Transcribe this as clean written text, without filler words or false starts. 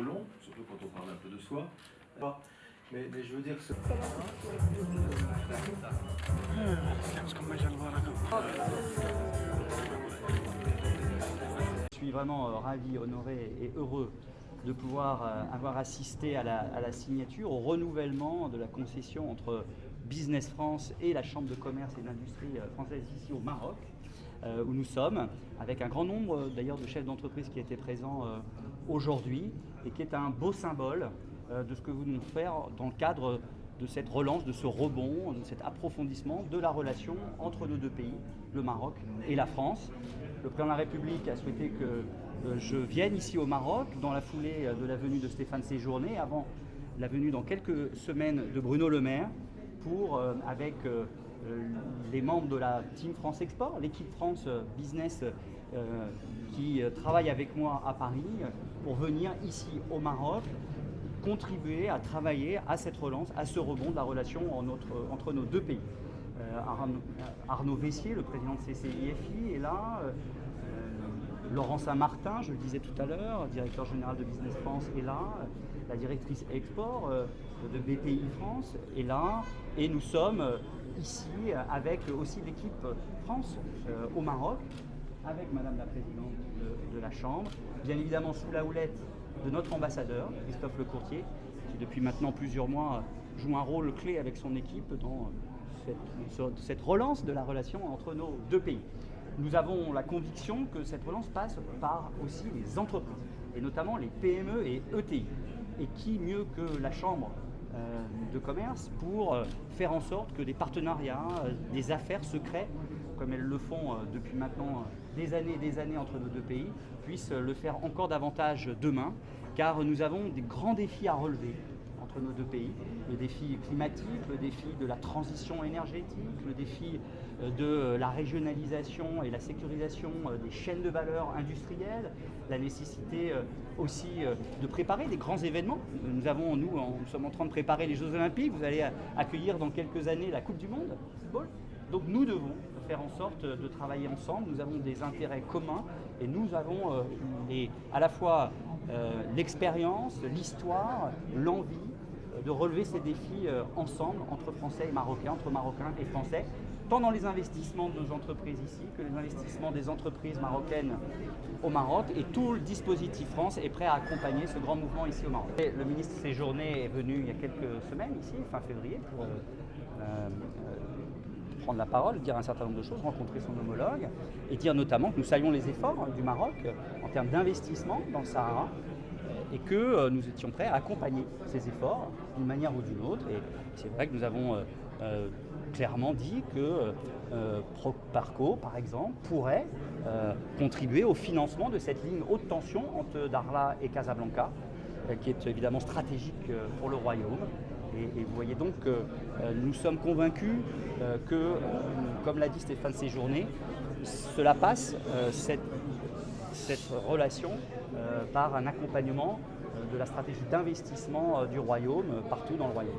Long, surtout quand on parle un peu de soi. Mais je veux dire que c'est... Je suis vraiment ravi, honoré et heureux de pouvoir avoir assisté à la signature, au renouvellement de la concession entre Business France et la Chambre de commerce et d'industrie française ici au Maroc, où nous sommes, avec un grand nombre d'ailleurs de chefs d'entreprise qui étaient présents aujourd'hui et qui est un beau symbole de ce que nous voulons faire dans le cadre de cette relance, de ce rebond, de cet approfondissement de la relation entre nos deux pays, le Maroc et la France. Le président de la République a souhaité que je vienne ici au Maroc dans la foulée de la venue de Stéphane Séjourné, avant la venue dans quelques semaines de Bruno Le Maire, pour, avec les membres de la Team France Export, l'équipe France Business qui travaille avec moi à Paris, pour venir ici au Maroc contribuer à travailler à cette relance, à ce rebond de la relation entre nos deux pays. Arnaud Vessier, le président de CCIFI, est là. Laurent Saint-Martin, je le disais tout à l'heure, directeur général de Business France, est là. La directrice export de BPI France est là. Et nous sommes ici avec aussi l'équipe France au Maroc, avec Madame la Présidente de la Chambre, bien évidemment sous la houlette de notre ambassadeur, Christophe Lecourtier, qui depuis maintenant plusieurs mois joue un rôle clé avec son équipe dans cette relance de la relation entre nos deux pays. Nous avons la conviction que cette relance passe par aussi les entreprises, et notamment les PME et ETI. Et qui mieux que la Chambre de commerce pour faire en sorte que des partenariats, des affaires secrets, comme elles le font depuis maintenant des années entre nos deux pays, puissent le faire encore davantage demain, car nous avons des grands défis à relever entre nos deux pays, le défi climatique, le défi de la transition énergétique, le défi de la régionalisation et la sécurisation des chaînes de valeur industrielles, la nécessité aussi de préparer des grands événements. Nous sommes en train de préparer les Jeux Olympiques, vous allez accueillir dans quelques années la Coupe du Monde de football. Donc nous devons faire en sorte de travailler ensemble, nous avons des intérêts communs et nous avons à la fois l'expérience, l'histoire, l'envie de relever ces défis ensemble, entre Français et Marocains, entre Marocains et Français, tant dans les investissements de nos entreprises ici que les investissements des entreprises marocaines au Maroc, et tout le dispositif France est prêt à accompagner ce grand mouvement ici au Maroc. Et le ministre Séjourné est venu il y a quelques semaines ici, fin février, pour prendre la parole, dire un certain nombre de choses, rencontrer son homologue et dire notamment que nous saluons les efforts du Maroc en termes d'investissement dans le Sahara et que nous étions prêts à accompagner ces efforts d'une manière ou d'une autre. Et c'est vrai que nous avons clairement dit que Proparco, par exemple, pourrait contribuer au financement de cette ligne haute tension entre Dakhla et Casablanca, qui est évidemment stratégique pour le Royaume. Et vous voyez donc que nous sommes convaincus que, comme l'a dit Stéphane Séjourné, cela passe, cette relation, par un accompagnement de la stratégie d'investissement du Royaume partout dans le Royaume.